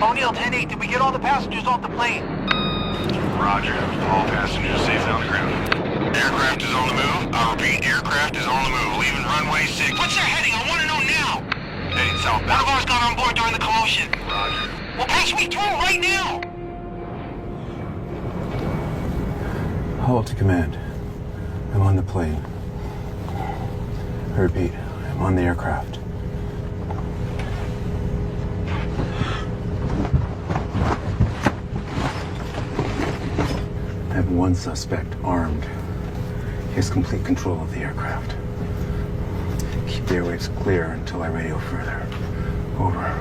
O'Neill 10-8, did we get all the passengers off the plane? Roger. All passengers safely on the ground. Aircraft is on the move. I repeat, aircraft is on the move. Leaving runway 6. What's their heading? I want to know now. Heading southbound. One of ours got on board during the commotion. Roger. Well, pass me through right now. Hold to command. I'm on the plane. I repeat, I'm on the aircraft. I have one suspect armed. He has complete control of the aircraft. Keep the airwaves clear until I radio further. Over.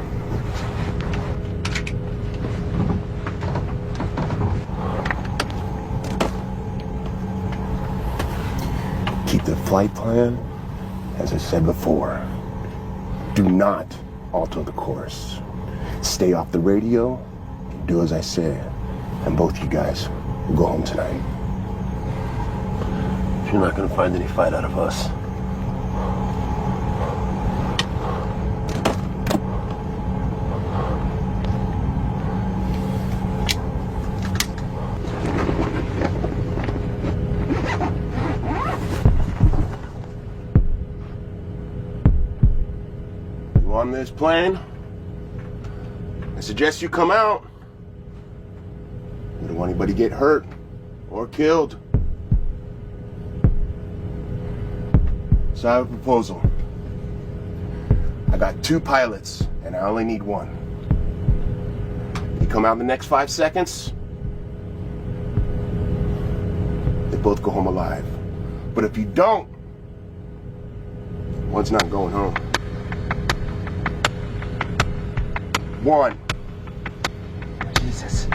Keep the flight plan, as I said before. Do not alter the course. Stay off the radio, and do as I say. And both you guys will go home tonight. You're not gonna find any fight out of us. On this plane, I suggest you come out. We don't want anybody to get hurt or killed. So I have a proposal. I got 2 pilots and I only need 1. You come out in the next 5 seconds, they both go home alive. But if you don't, one's not going home. 1. Jesus.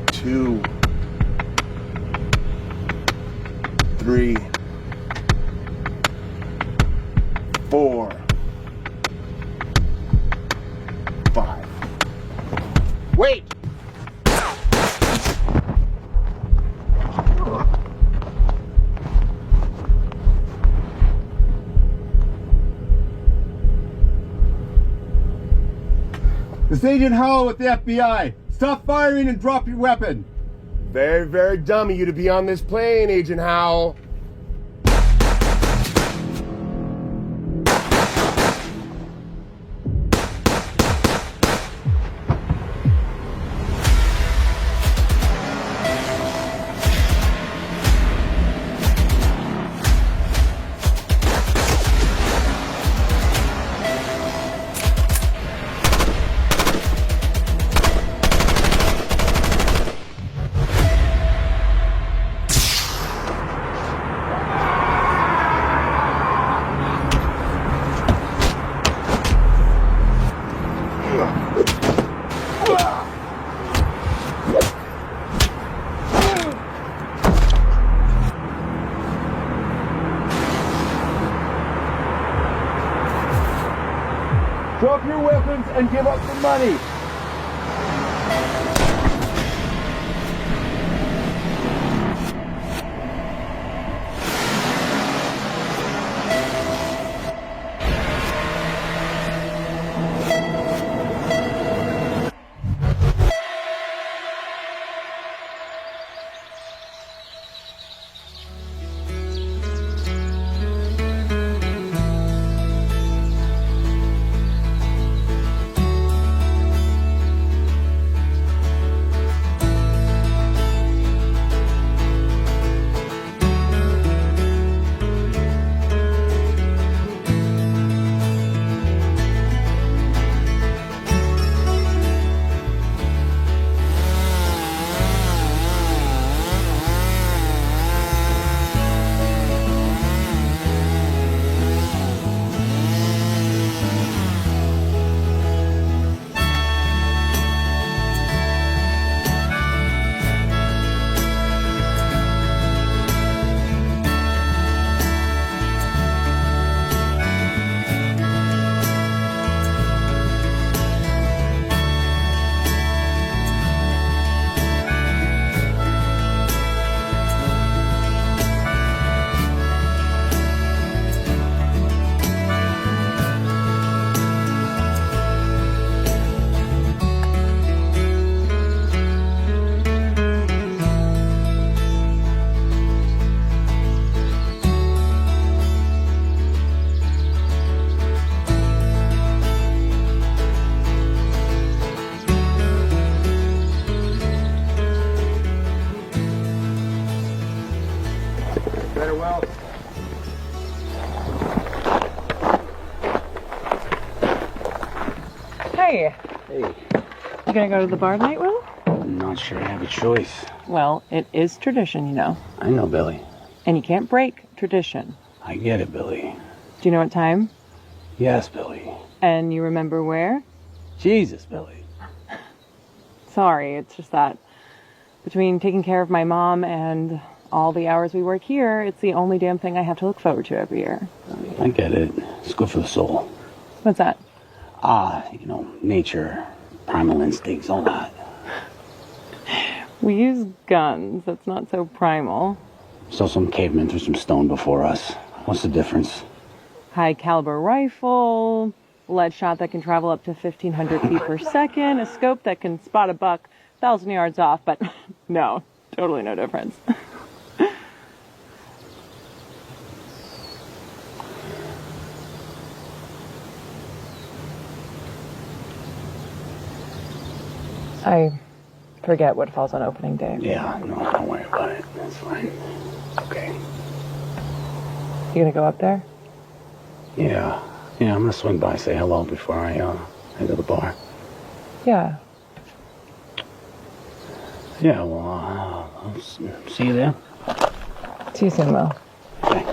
2. 3. 4. 5. Wait! It's Agent Howell with the FBI. Stop firing and drop your weapon. Very, very dumb of you to be on this plane, Agent Howell. Drop your weapons and give up the money. Hey. Hey, You gonna go to the bar tonight, Will? I'm not sure I have a choice. Well, it is tradition, you know. I know, Billy. And you can't break tradition. I get it, Billy. Do you know what time? Yes, Billy. And you remember where? Jesus, Billy. Sorry, it's just that between taking care of my mom and all the hours we work here, it's the only damn thing I have to look forward to every year. I get it. It's good for the soul. What's that? Nature, primal instincts, all that. We use guns. That's not so primal. So some cavemen threw some stone before us. What's the difference? High caliber rifle, lead shot that can travel up to 1,500 feet per second, a scope that can spot a buck 1,000 yards off, but no, totally no difference. I forget what falls on opening day. Yeah, no, don't worry about it. That's fine. Okay. You gonna go up there? Yeah, I'm gonna swing by, say hello before I head to the bar. Yeah. Yeah, well, I'll see you there. See you soon, Will. Okay.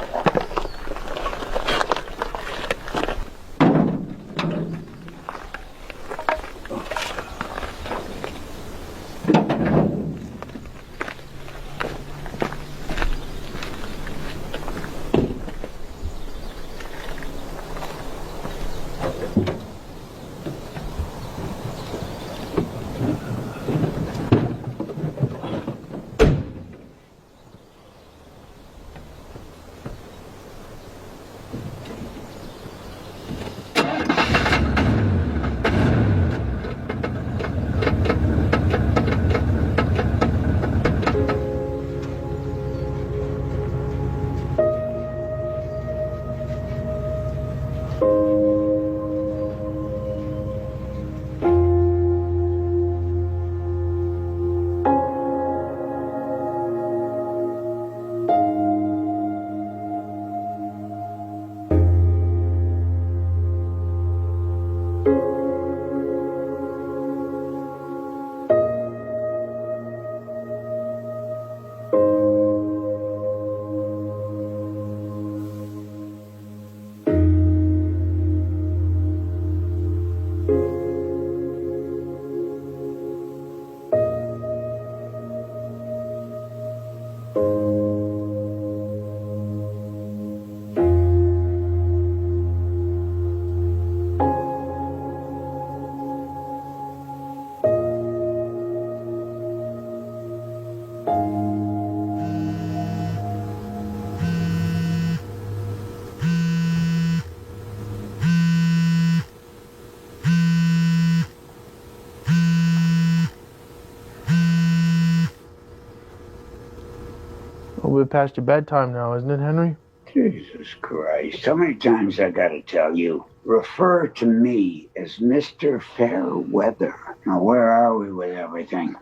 A little bit past your bedtime now, isn't it, Henry? Jesus Christ. How many times I gotta tell you? Refer to me as Mr. Fairweather. Now, where are we with everything?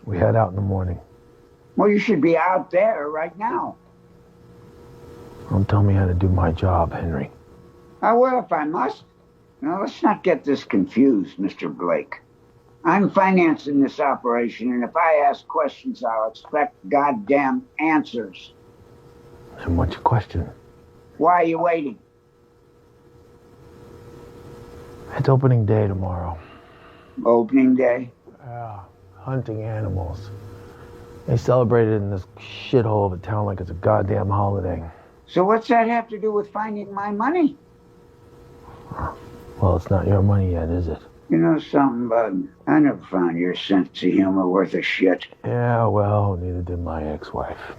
We head out in the morning. Well, you should be out there right now. Don't tell me how to do my job, Henry. I will if I must. Now, let's not get this confused, Mr. Blake. I'm financing this operation, and if I ask questions, I'll expect goddamn answers. And what's your question? Why are you waiting? It's opening day tomorrow. Opening day? Yeah, hunting animals. They celebrate it in this shithole of a town like it's a goddamn holiday. So what's that have to do with finding my money? Well, it's not your money yet, is it? You know something, bud? I never found your sense of humor worth a shit. Yeah, well, neither did my ex-wife.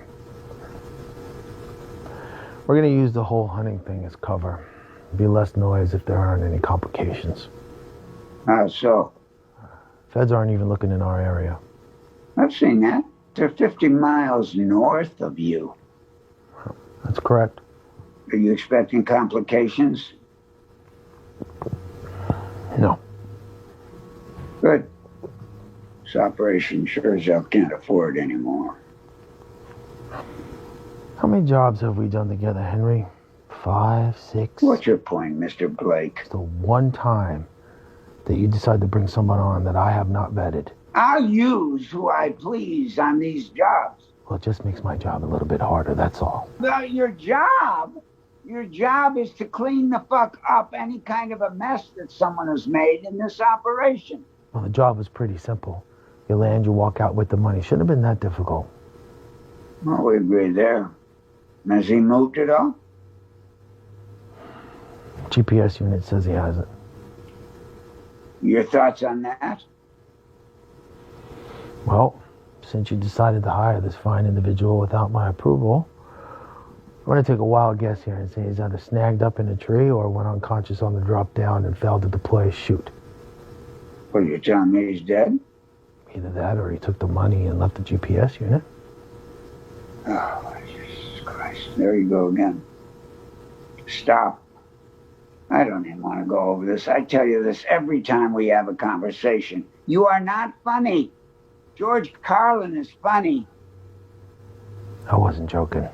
We're gonna use the whole hunting thing as cover. Be less noise if there aren't any complications. How so? Feds aren't even looking in our area. I've seen that. They're 50 miles north of you. That's correct. Are you expecting complications? No. Good. This operation sure as hell can't afford anymore. How many jobs have we done together, Henry? 5, 6? What's your point, Mr. Blake? It's the one time that you decide to bring someone on that I have not vetted. I'll use who I please on these jobs. Well, it just makes my job a little bit harder, that's all. Well, your job is to clean the fuck up any kind of a mess that someone has made in this operation. Well, the job was pretty simple. You land, you walk out with the money. Shouldn't have been that difficult. Well, we agree there. Has he moved at all? GPS unit says he hasn't. Your thoughts on that? Well, since you decided to hire this fine individual without my approval, I'm going to take a wild guess here and say he's either snagged up in a tree or went unconscious on the drop down and failed to deploy his chute. Well, you're telling me he's dead? Either that or he took the money and left the GPS unit. Oh, Jesus Christ. There you go again. Stop. I don't even want to go over this. I tell you this every time we have a conversation. You are not funny. George Carlin is funny. I wasn't joking.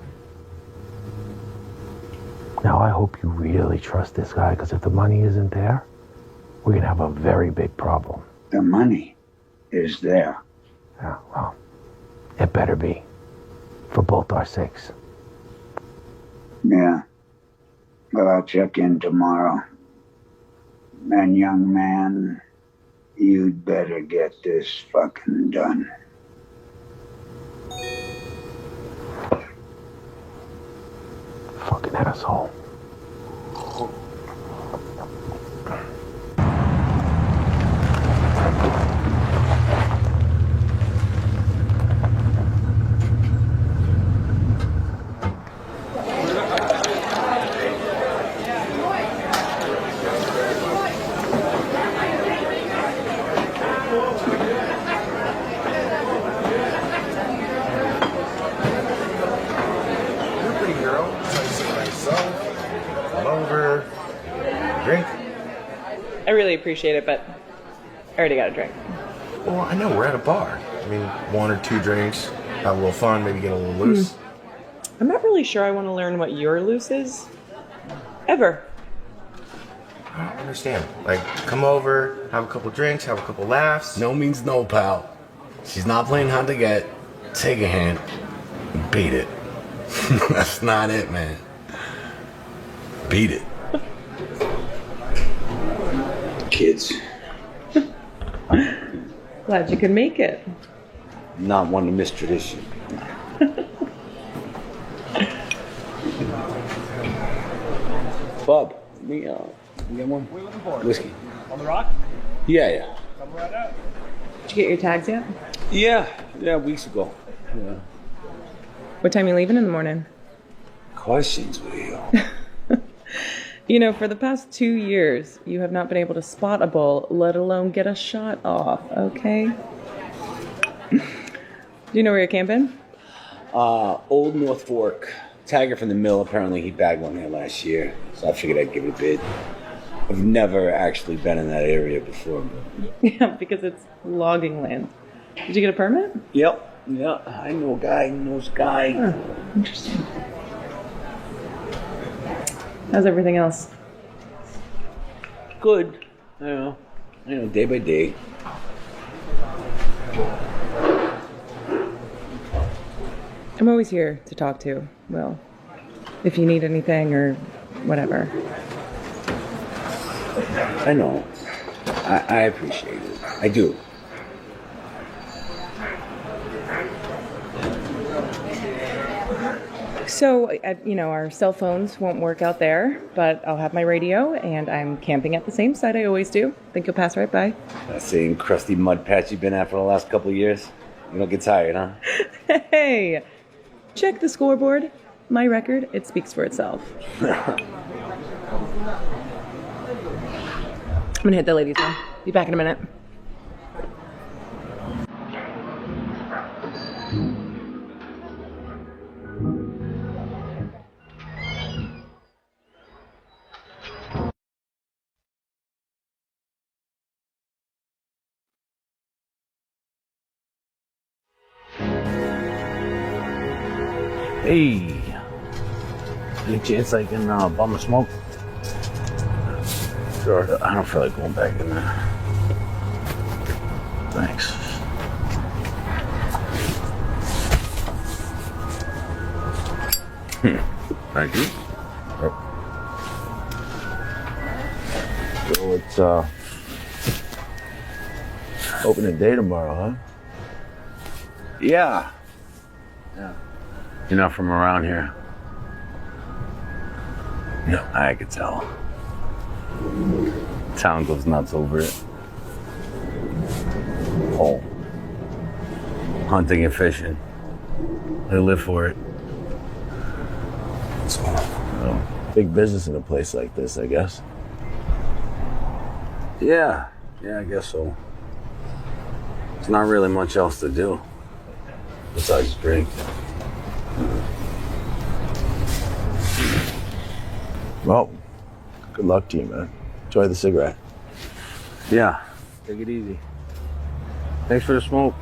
Now, I hope you really trust this guy, because if the money isn't there, we're going to have a very big problem. The money is there. Yeah, well, it better be. For both our sakes. Yeah. Well, I'll check in tomorrow. And young man, you'd better get this fucking done. Fucking asshole. I really appreciate it, but I already got a drink. Well, I know, we're at a bar. I mean, 1 or 2 drinks, have a little fun, maybe get a little loose. I'm not really sure I want to learn what your loose is. Ever. I don't understand. Like, come over, have a couple drinks, have a couple laughs. No means no, pal. She's not playing hard to get. Take a hand. Beat it. That's not it, man. Beat it. Kids. Glad you could make it. Not one to miss tradition. Bub, we get one? What are you looking for? Whiskey. On the rock? Yeah. Come right out. Did you get your tags yet? Yeah, weeks ago. Yeah. What time are you leaving in the morning? Questions with you. You know, for the past 2 years, you have not been able to spot a bull, let alone get a shot off, okay? Do you know where you're camping? Old North Fork. Tagger from the mill, apparently he bagged one there last year, so I figured I'd give it a bid. I've never actually been in that area before. But... Yeah, because it's logging land. Did you get a permit? Yep, yeah. I know a guy who knows a guy. Oh, interesting. How's everything else? Good. You know, day by day. I'm always here to talk to. Well, if you need anything or whatever. I know. I appreciate it. I do. So, our cell phones won't work out there, but I'll have my radio, and I'm camping at the same site I always do. Think you'll pass right by? That same crusty mud patch you've been at for the last couple of years? You don't get tired, huh? Hey, check the scoreboard. My record, it speaks for itself. I'm gonna hit the ladies' room. Be back in a minute. Hey, any chance I can bum a smoke? Sure. I don't feel like going back in there. Thanks. Thank you. So it's opening day tomorrow, huh? Yeah. You're not from around here. No. I could tell. Town goes nuts over it. Oh. Hunting and fishing. They live for it. So, big business in a place like this, I guess. Yeah, I guess so. There's not really much else to do besides drink. Well, good luck to you, man. Enjoy the cigarette. Yeah, take it easy. Thanks for the smoke.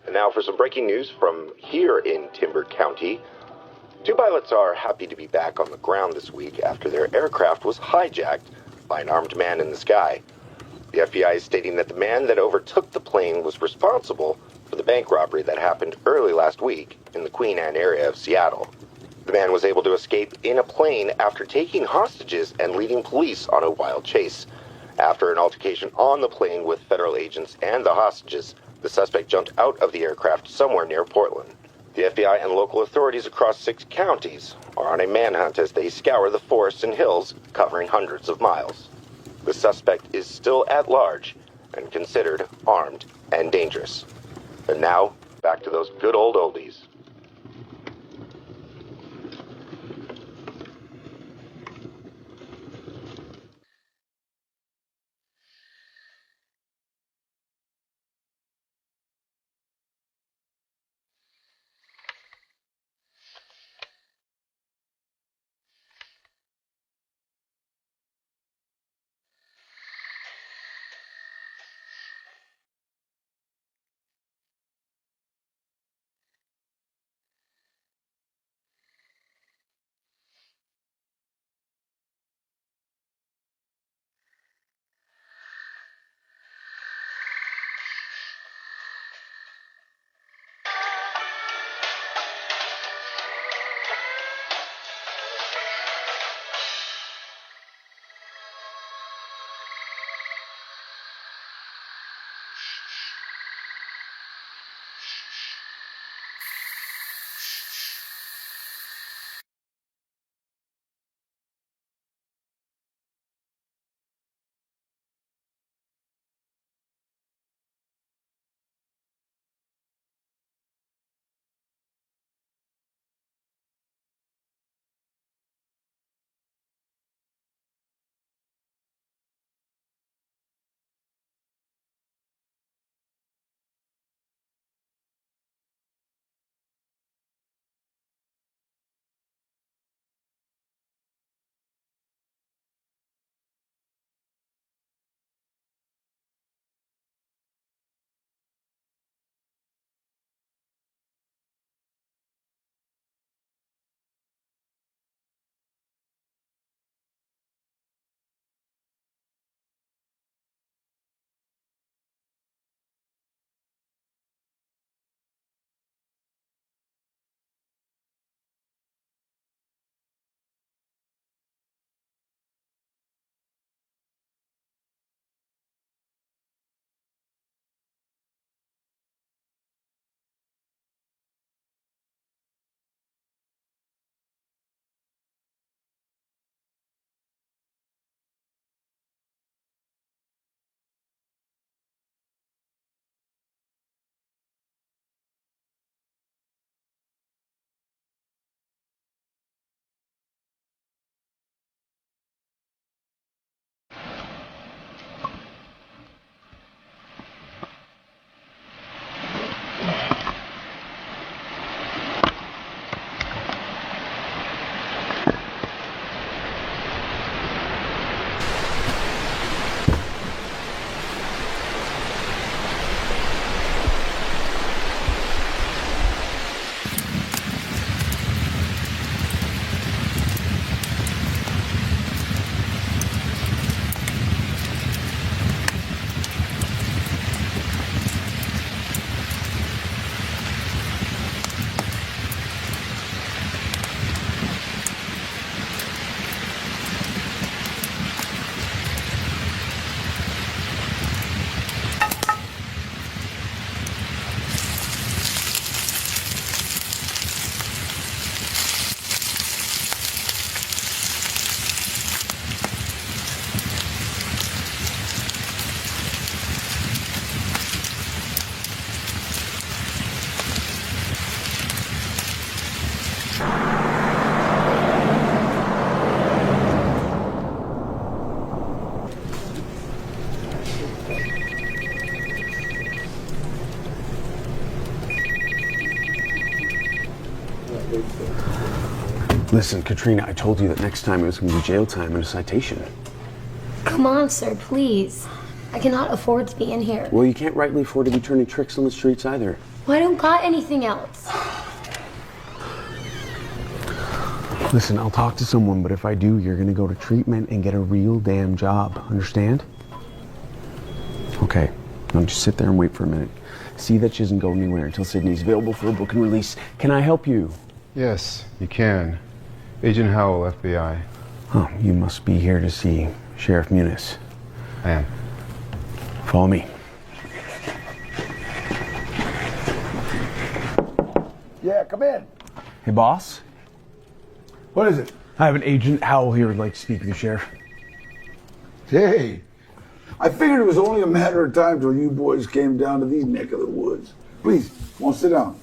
And now for some breaking news from here in Timber County. Two pilots are happy to be back on the ground this week after their aircraft was hijacked by an armed man in the sky. The FBI is stating that the man that overtook the plane was responsible for the bank robbery that happened early last week in the Queen Anne area of Seattle. The man was able to escape in a plane after taking hostages and leading police on a wild chase. After an altercation on the plane with federal agents and the hostages, the suspect jumped out of the aircraft somewhere near Portland. The FBI and local authorities across 6 counties are on a manhunt as they scour the forests and hills covering hundreds of miles. The suspect is still at large and considered armed and dangerous. And now, back to those good old oldies. Listen, Katrina, I told you that next time it was going to be jail time and a citation. Come on, sir, please. I cannot afford to be in here. Well, you can't rightly afford to be turning tricks on the streets either. Well, I don't got anything else. Listen, I'll talk to someone, but if I do, you're going to go to treatment and get a real damn job. Understand? Okay. Now just sit there and wait for a minute. See that she doesn't go anywhere until Sydney's available for a book and release. Can I help you? Yes, you can. Agent Howell, FBI. Oh, you must be here to see Sheriff Muniz. I am. Follow me. Yeah, come in. Hey, boss. What is it? I have an Agent Howell here who'd like to speak with the sheriff. Hey, I figured it was only a matter of time till you boys came down to these neck of the woods. Please, won't sit down.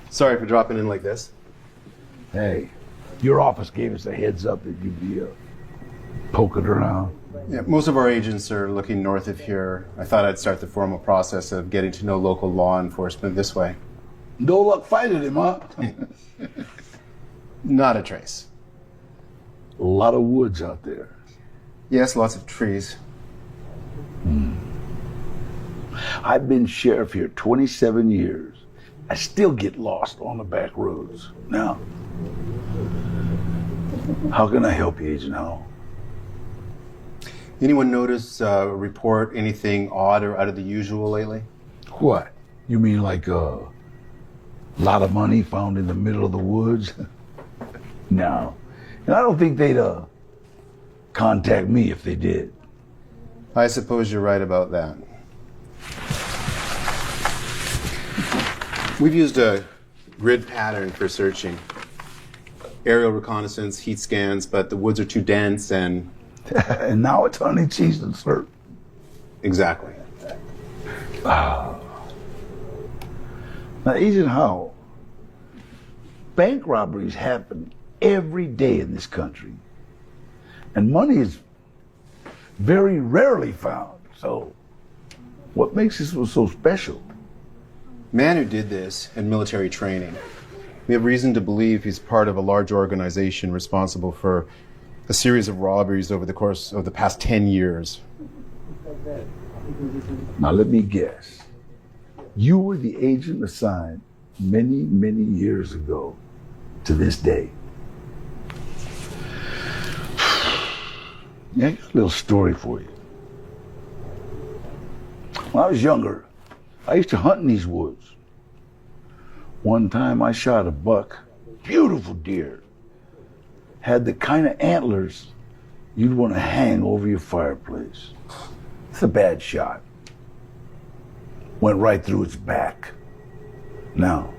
Sorry for dropping in like this. Hey, your office gave us a heads up that you'd be poking around. Yeah, most of our agents are looking north of here. I thought I'd start the formal process of getting to know local law enforcement this way. No luck finding him, huh? Not a trace. A lot of woods out there. Yes, lots of trees. I've been sheriff here 27 years. I still get lost on the back roads. Now, how can I help you, Agent Howell? Anyone notice, report anything odd or out of the usual lately? What? You mean like a lot of money found in the middle of the woods? No. And I don't think they'd contact me if they did. I suppose you're right about that. We've used a grid pattern for searching. Aerial reconnaissance, heat scans, but the woods are too dense and... And now it's honey, cheese, and syrup. Exactly. Now, Agent Howell, bank robberies happen every day in this country. And money is very rarely found. So, what makes this one so special? Man who did this in military training. We have reason to believe he's part of a large organization responsible for a series of robberies over the course of the past 10 years. Now let me guess. You were the agent assigned many, many years ago to this day. Yeah, I got a little story for you. When I was younger, I used to hunt in these woods. One time I shot a buck, beautiful deer. Had the kind of antlers you'd want to hang over your fireplace. It's a bad shot. Went right through its back. Now,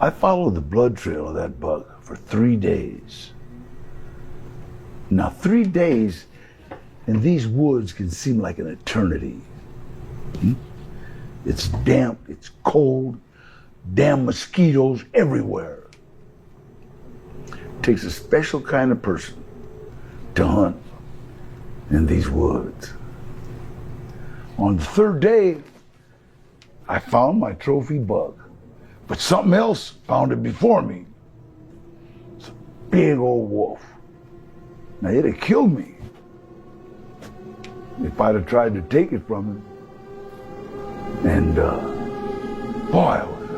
I followed the blood trail of that buck for 3 days. Now, 3 days in these woods can seem like an eternity. It's damp, it's cold, damn mosquitoes everywhere. It takes a special kind of person to hunt in these woods. On the 3rd day, I found my trophy buck, but something else found it before me. It's a big old wolf. Now, it'd have killed me if I'd have tried to take it from him. And, boy, it was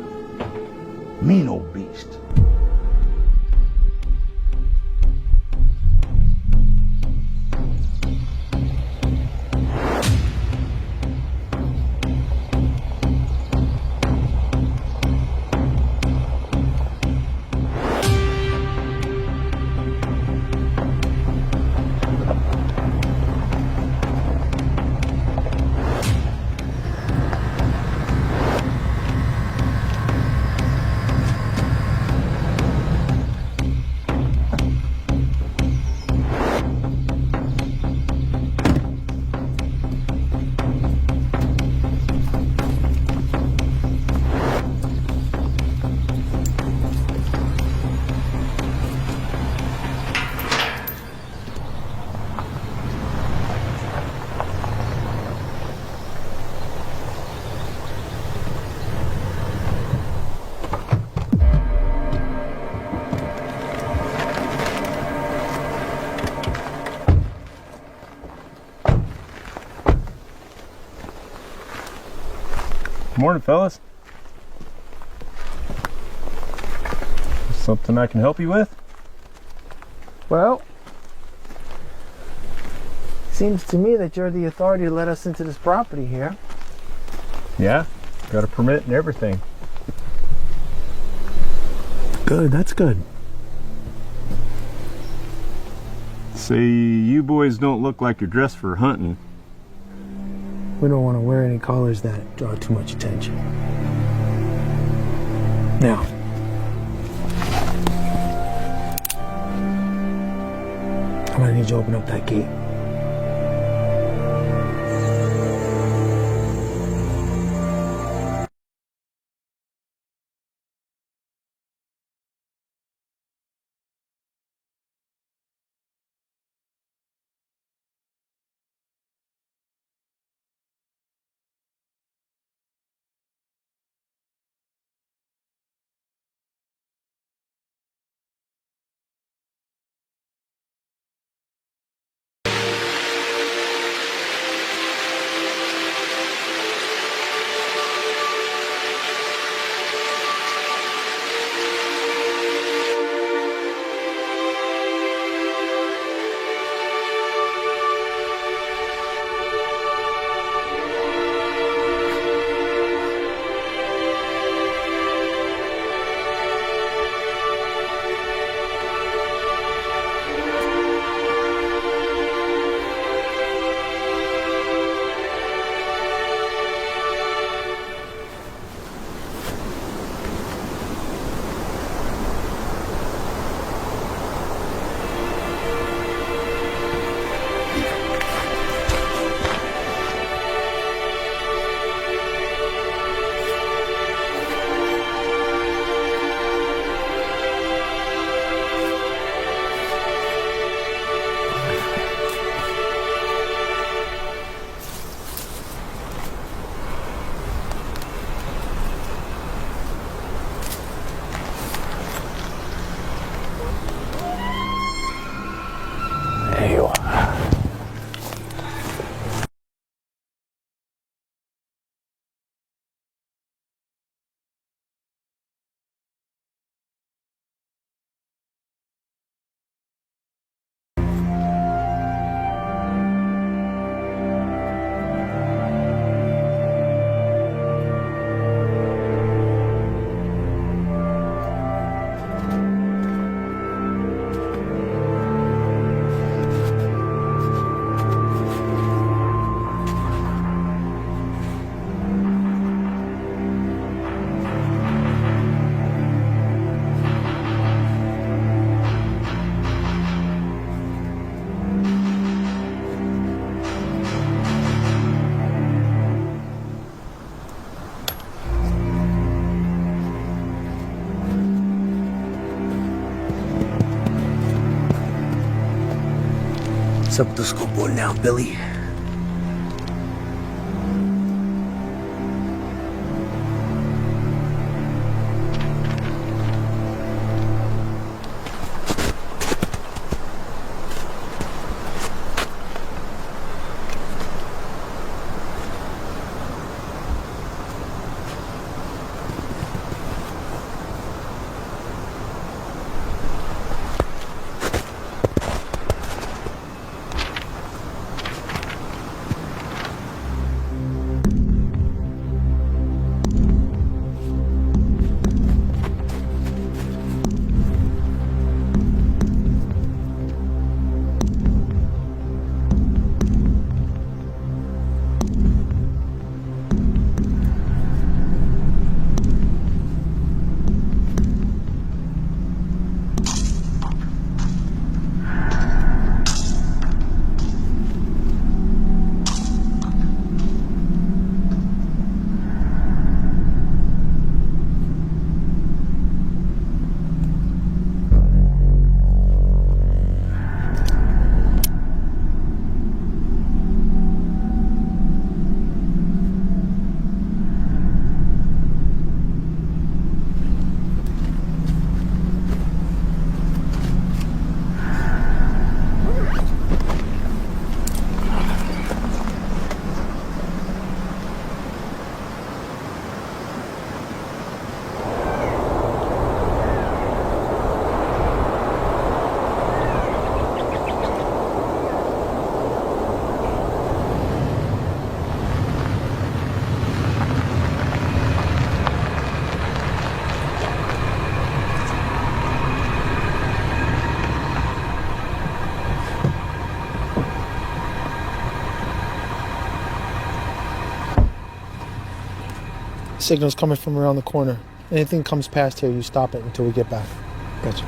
a mean old beast. Morning, fellas. Something I can help you with? Well, seems to me that you're the authority to let us into this property here. Yeah, got a permit and everything. Good, that's good. Say, you boys don't look like you're dressed for hunting. We don't want to wear any collars that draw too much attention. Now, I'm gonna need you to open up that gate. There you are. What's up with the school board now, Billy? Signal's coming from around the corner. Anything comes past here, you stop it until we get back. Gotcha.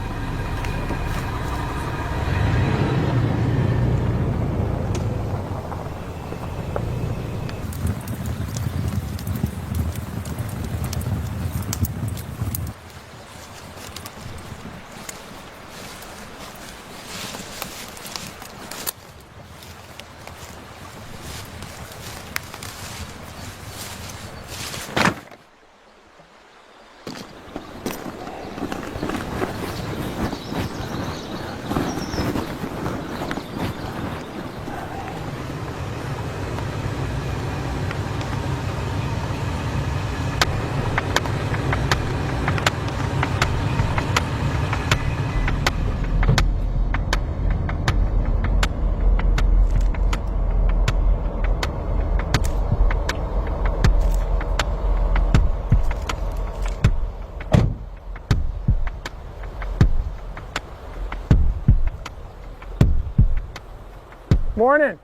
Morning.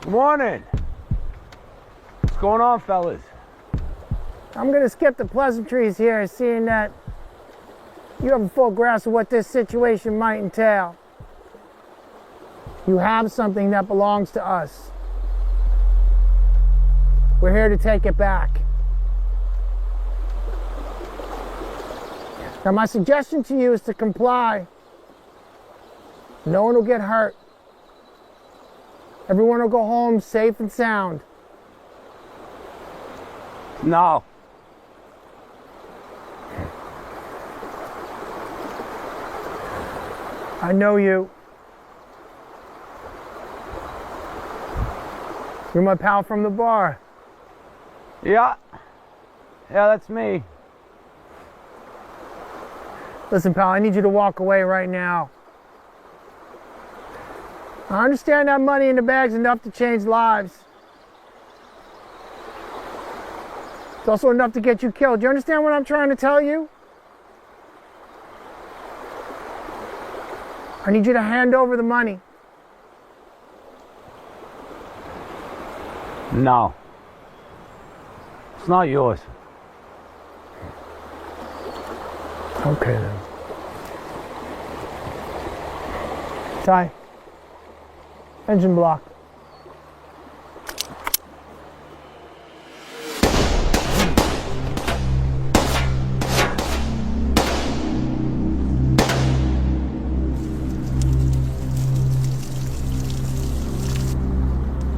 Morning. What's going on, fellas? I'm gonna skip the pleasantries here, seeing that you have a full grasp of what this situation might entail. You have something that belongs to us. We're here to take it back. Now, my suggestion to you is to comply. No one will get hurt. Everyone will go home safe and sound. No. I know you. You're my pal from the bar. Yeah. Yeah, that's me. Listen, pal, I need you to walk away right now. I understand that money in the bag's enough to change lives. It's also enough to get you killed. Do you understand what I'm trying to tell you? I need you to hand over the money. No. It's not yours. Okay then. Ty. Engine block.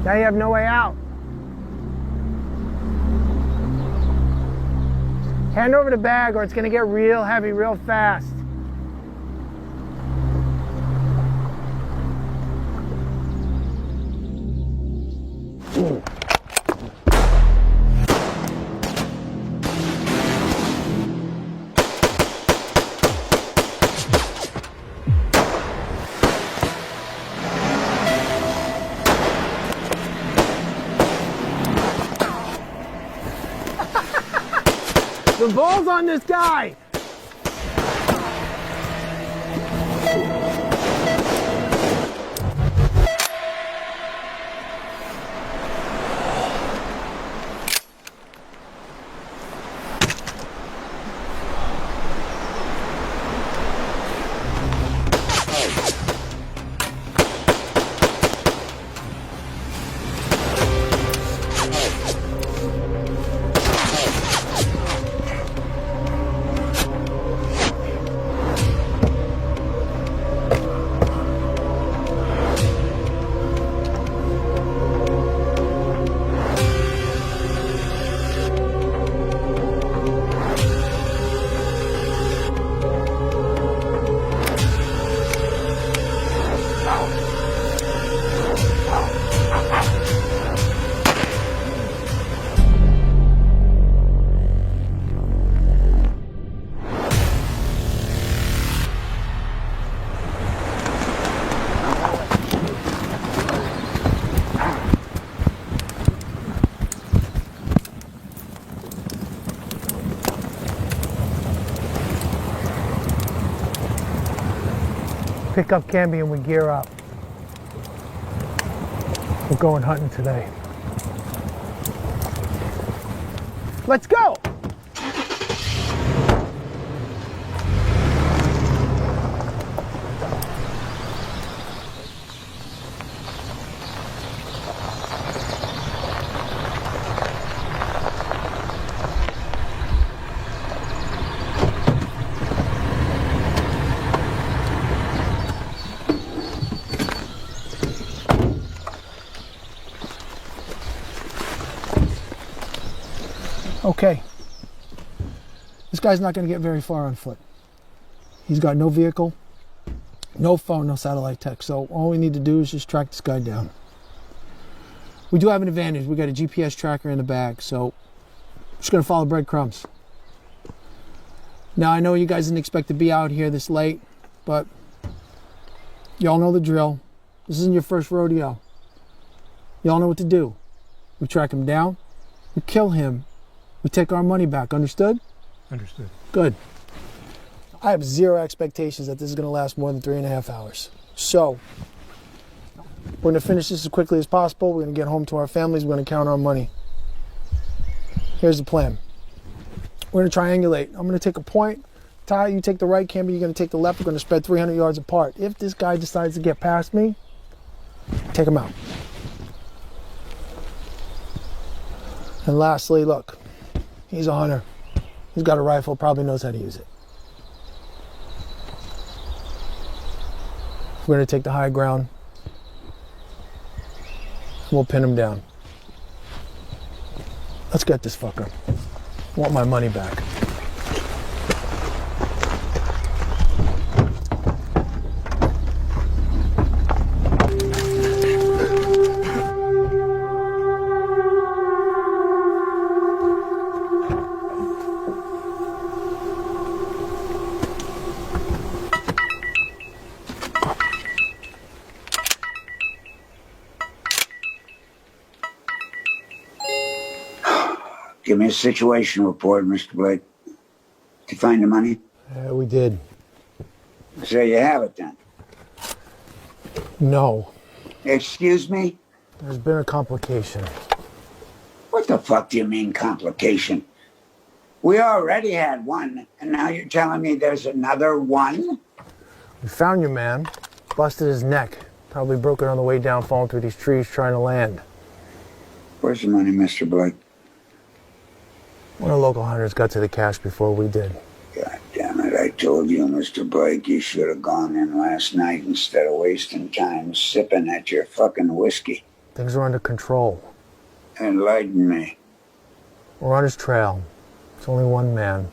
Now you have no way out. Hand over the bag or it's gonna get real heavy real fast. The ball's on this guy! Pick up Camby and we gear up. We're going hunting today. Let's go! Okay. This guy's not going to get very far on foot. He's got no vehicle, no phone, no satellite tech. So all we need to do is just track this guy down. We do have an advantage. We got a GPS tracker in the bag, so I'm just going to follow breadcrumbs. Now, I know you guys didn't expect to be out here this late, but y'all know the drill. This isn't your first rodeo. Y'all know what to do. We track him down, we kill him, we take our money back. Understood? Understood. Good. I have zero expectations that this is going to last more than 3.5 hours. So, we're going to finish this as quickly as possible. We're going to get home to our families. We're going to count our money. Here's the plan. We're going to triangulate. I'm going to take a point. Ty, you take the right. Camber, you're going to take the left. We're going to spread 300 yards apart. If this guy decides to get past me, take him out. And lastly, look, he's a hunter. He's got a rifle, probably knows how to use it. We're going to take the high ground. We'll pin him down. Let's get this fucker. I want my money back. Give me a situation report, Mr. Blake. Did you find the money? We did. So you have it then? No. Excuse me? There's been a complication. What the fuck do you mean, complication? We already had one, and now you're telling me there's another one? We found your man, busted his neck. Probably broke it on the way down, falling through these trees trying to land. Where's the money, Mr. Blake? One of the local hunters got to the cache before we did. God damn it, I told you, Mr. Blake, you should have gone in last night instead of wasting time sipping at your fucking whiskey. Things are under control. Enlighten me. We're on his trail. It's only one man.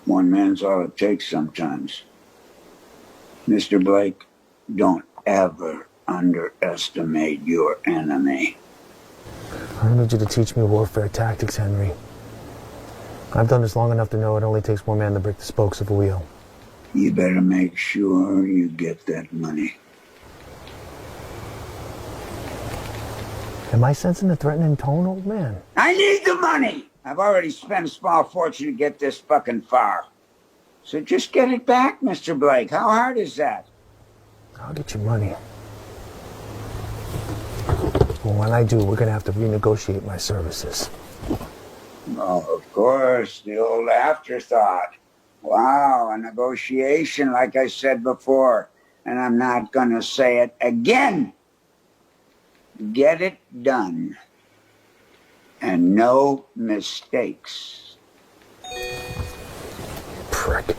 One man's all it takes sometimes. Mr. Blake, don't ever underestimate your enemy. I need you to teach me warfare tactics, Henry. I've done this long enough to know it only takes one man to break the spokes of a wheel. You better make sure you get that money. Am I sensing a threatening tone, old man? I need the money! I've already spent a small fortune to get this fucking far. So just get it back, Mr. Blake. How hard is that? I'll get you money. Well, when I do, we're going to have to renegotiate my services. Oh, of course, the old afterthought. Wow, a negotiation, like I said before. And I'm not going to say it again. Get it done. And no mistakes. Prick.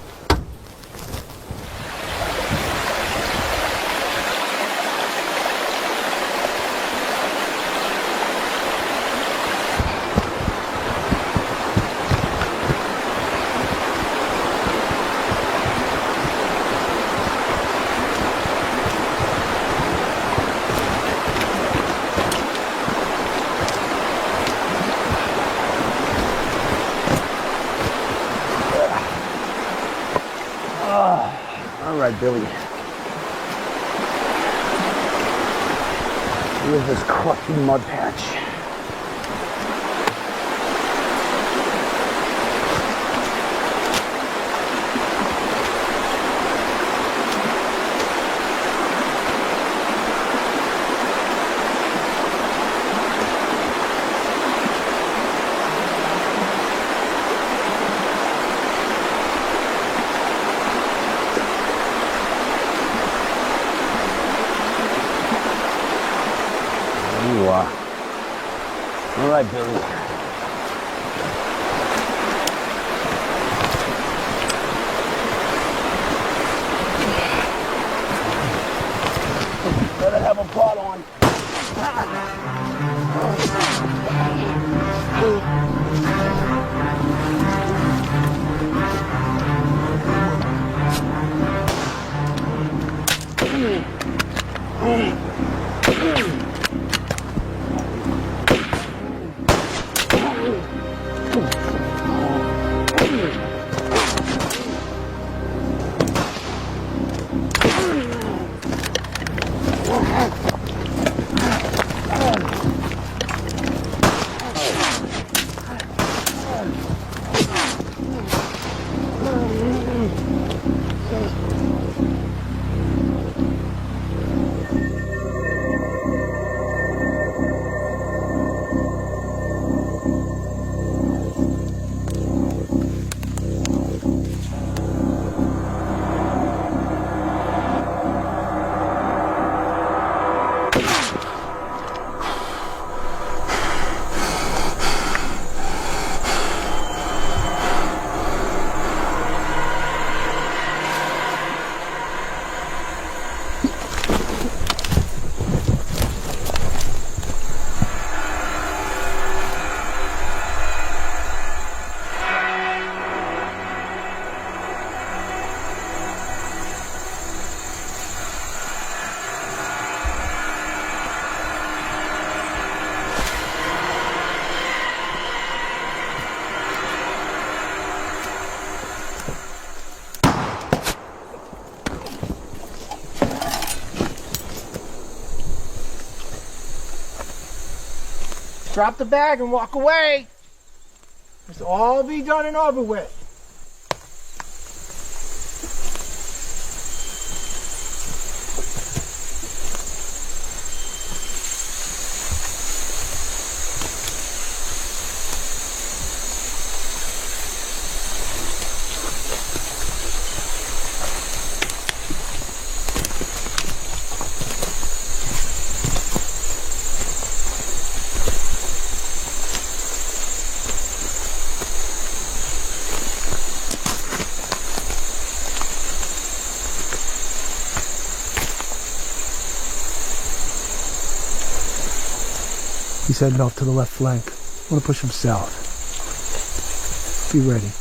All right, Billy. Here's this crusty mud patch. All right, Billy. Better have a pot on. Drop the bag and walk away. This will all be done and over with. He's heading off to the left flank. I want to push him south. Be ready.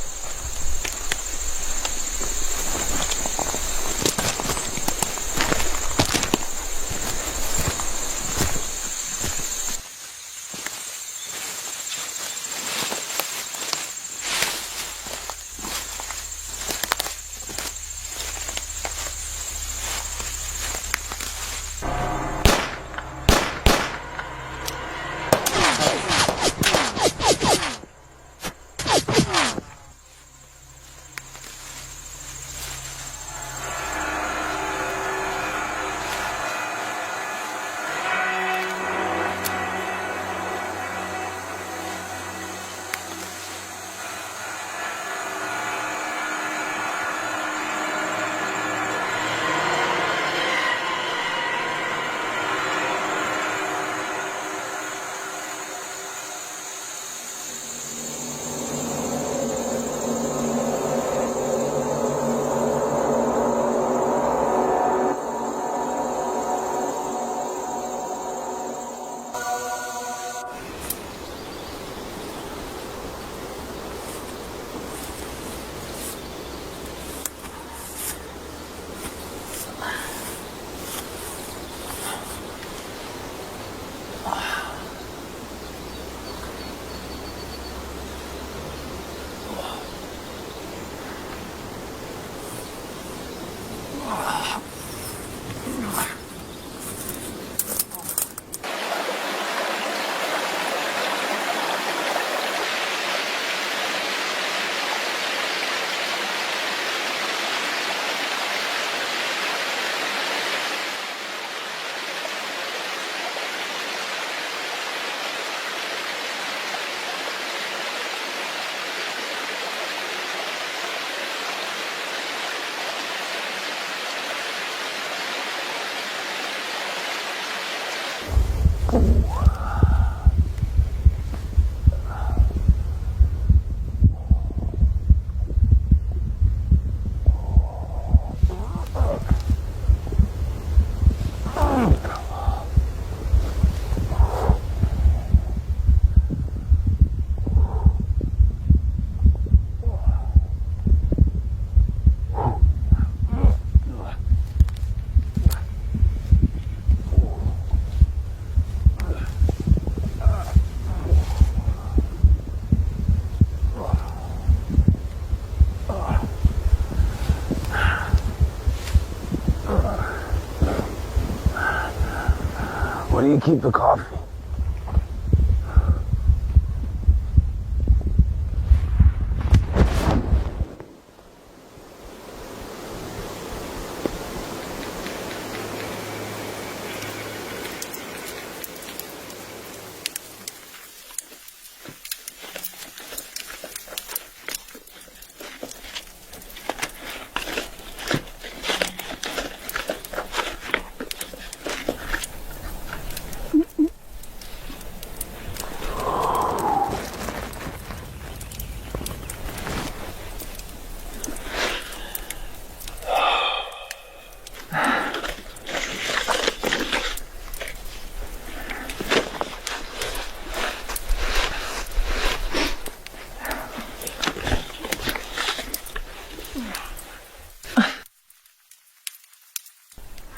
Where do you keep the coffee?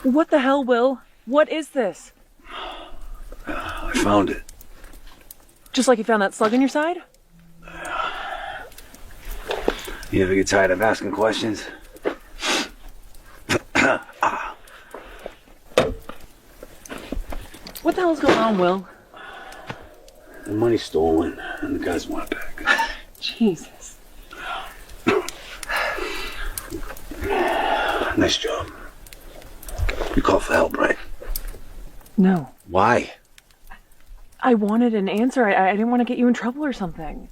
What the hell, Will? What is this? I found it. Just like you found that slug in your side? You ever get tired of asking questions? What the hell's going on, Will? The money's stolen, and the guys want it back. Jesus. Nice job. You called for help, right? No. Why? I wanted an answer. I didn't want to get you in trouble or something.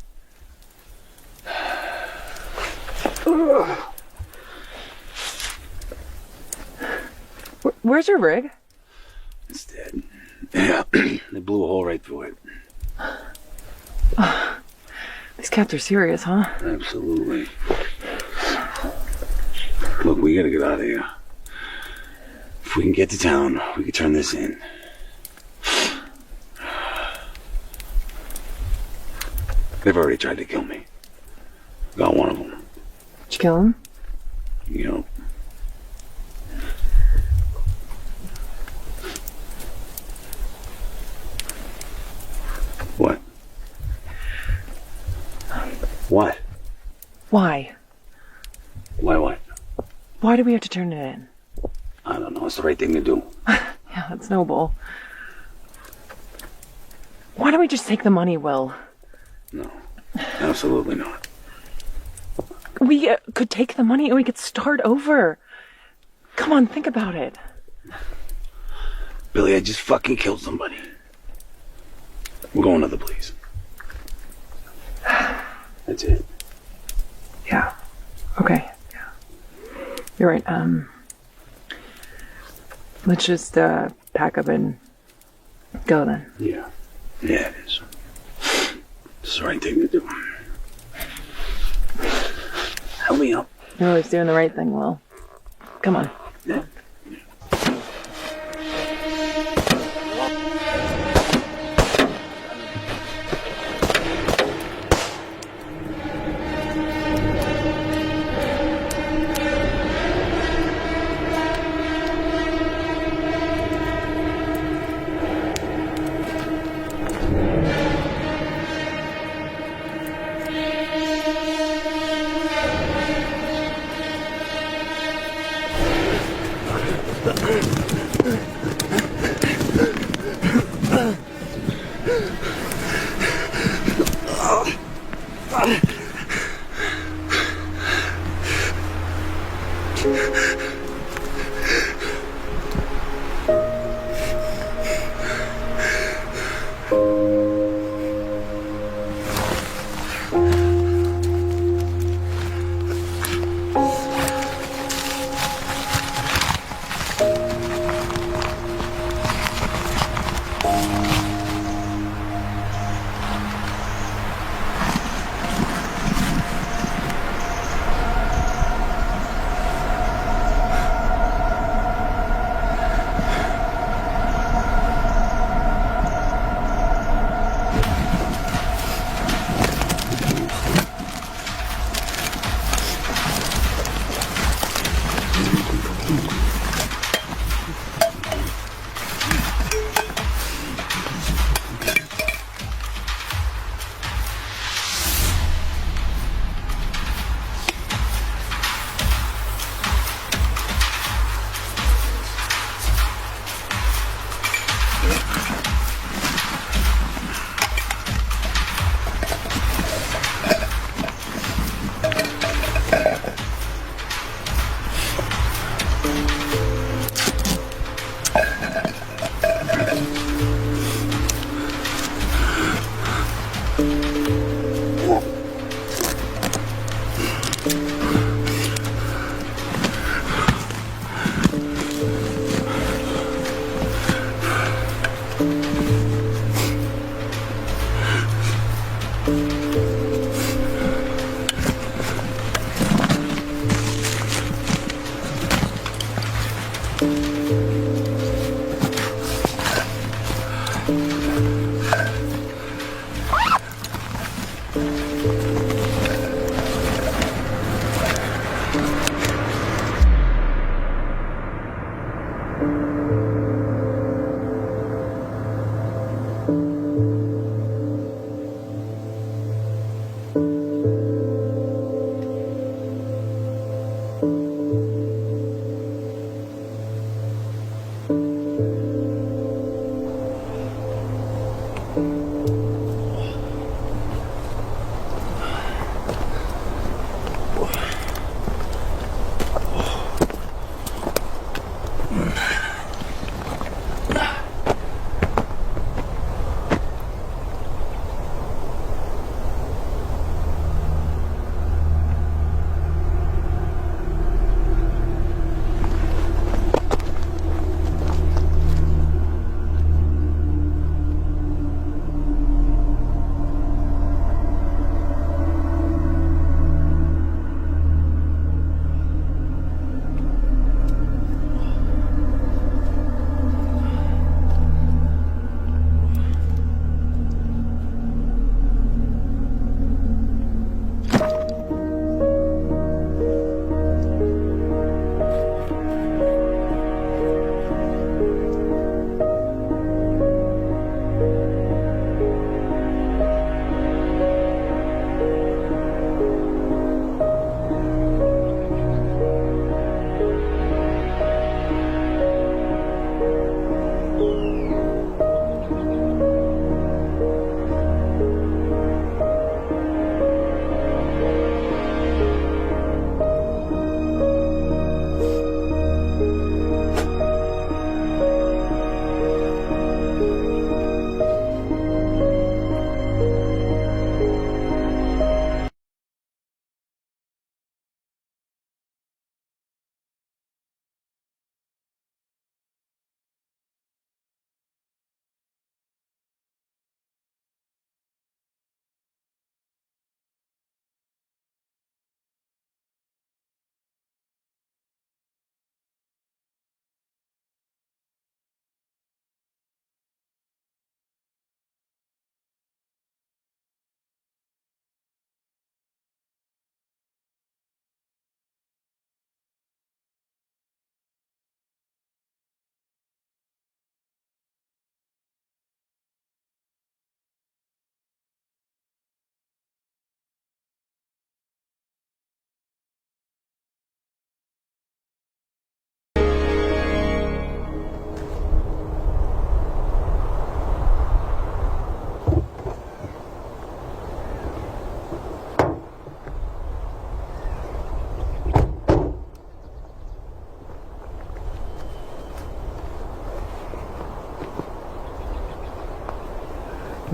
Where's your rig? It's dead. Yeah, they blew a hole right through it. These cats are serious, huh? Absolutely. Look, we gotta get out of here. If we can get to town, we can turn this in. They've already tried to kill me. Got one of them. Did you kill him? You know. What? What? Why? Why what? Why do we have to turn it in? I don't know. It's the right thing to do. Yeah, that's noble. Why don't we just take the money, Will? No. Absolutely not. We could take the money and we could start over. Come on, think about it. Billy, I just fucking killed somebody. We're going to the police. That's it. Yeah. Okay. Yeah. You're right. Let's just pack up and go then. Yeah. Yeah, it is. It's the right thing to do. Help me up. You're always doing the right thing, Will. Come on. Yeah.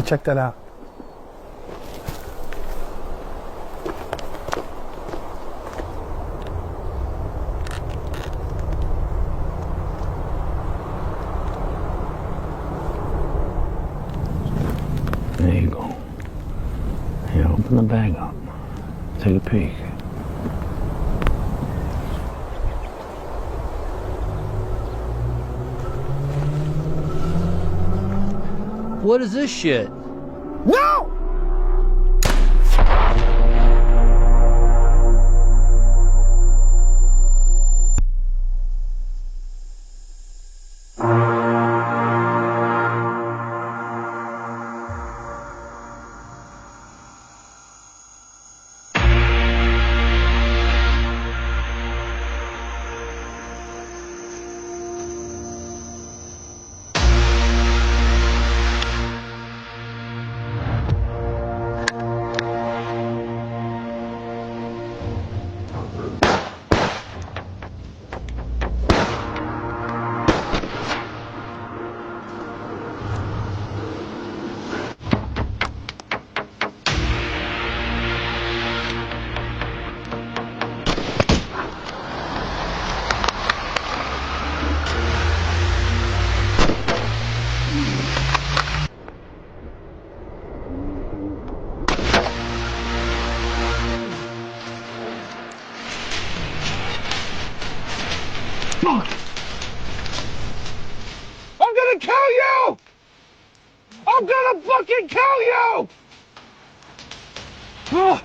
check that out. There you go. Here, open the bag up. Take a peek. What is this shit? No! I'm gonna kill you! I'm gonna fucking kill you! Ugh.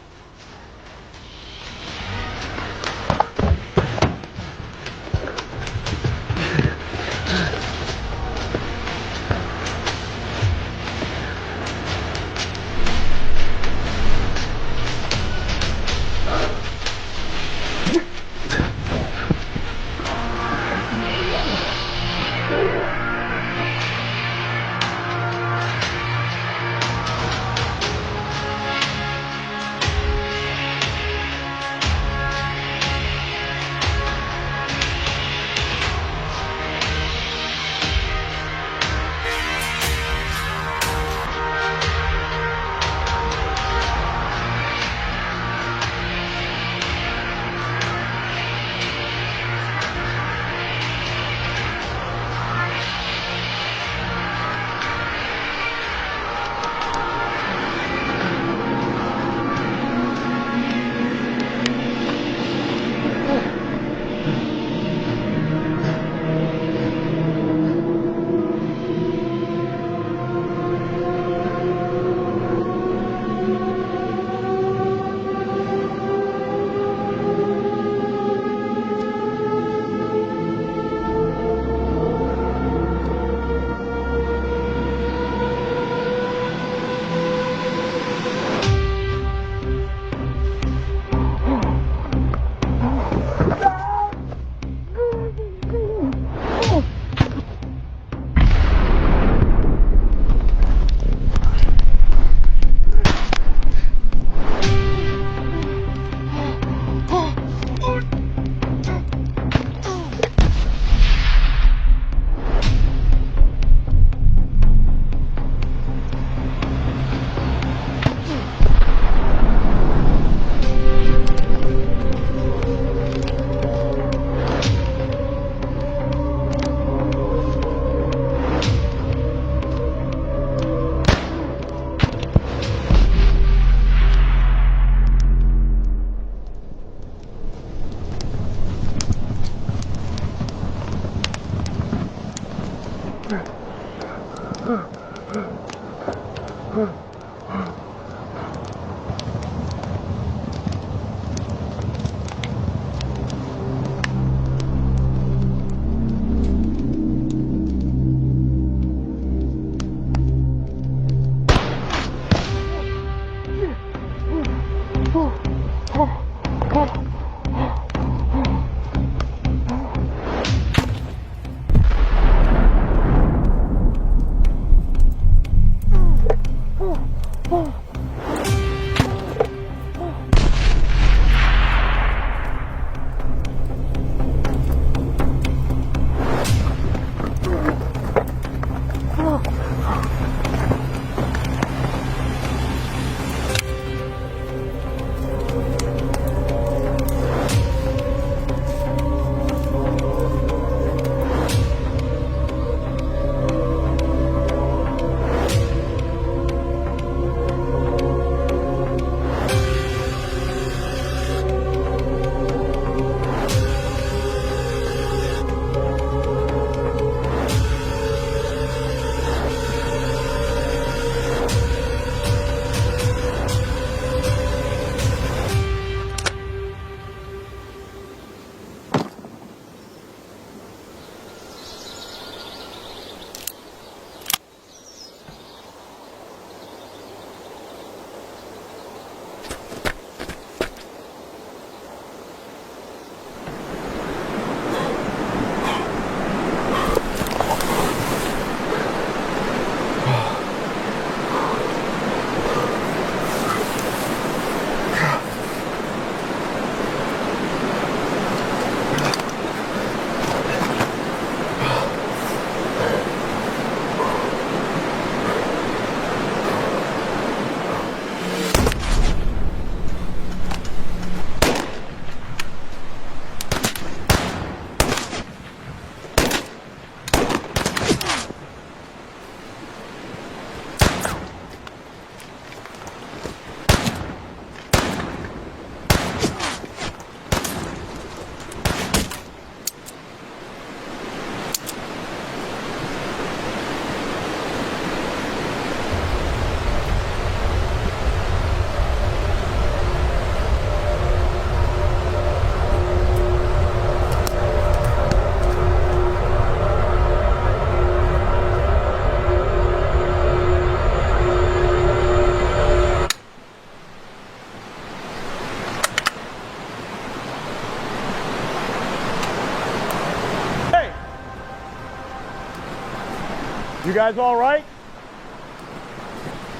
You guys all right?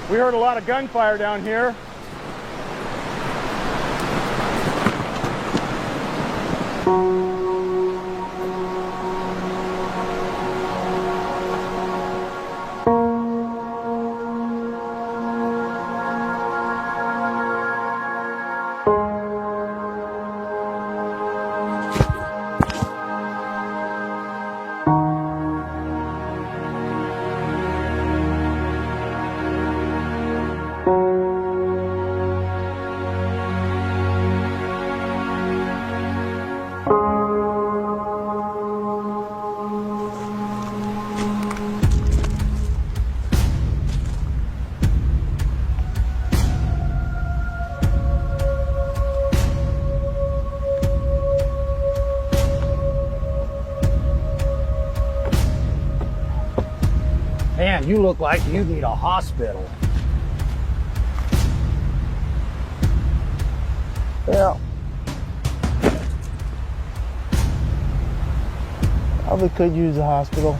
We heard a lot of gunfire down here. Man, you look like you need a hospital. Yeah. Probably could use a hospital.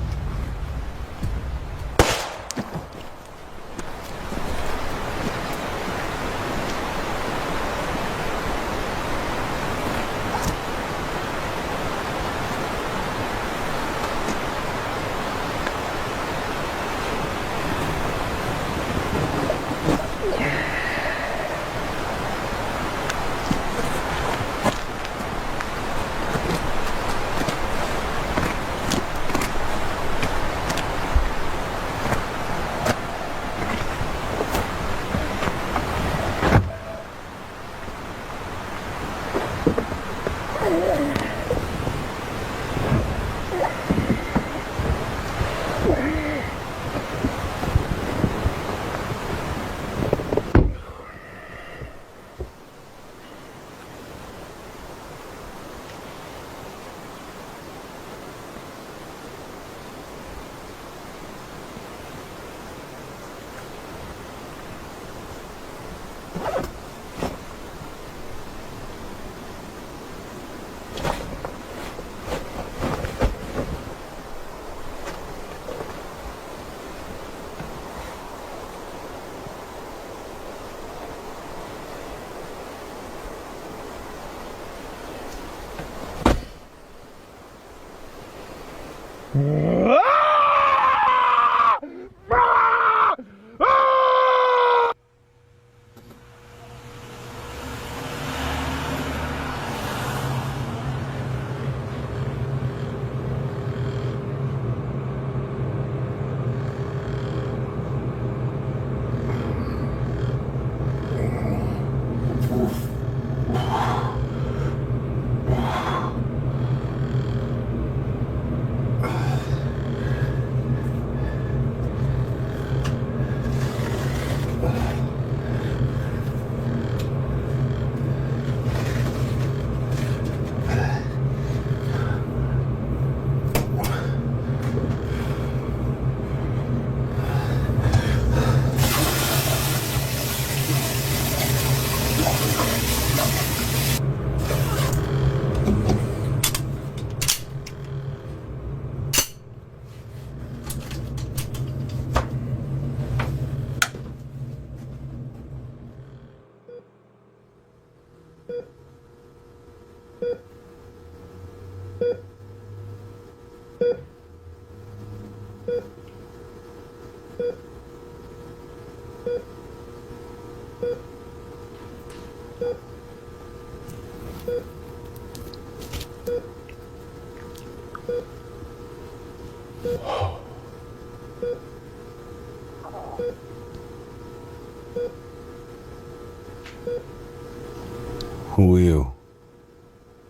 Who are you?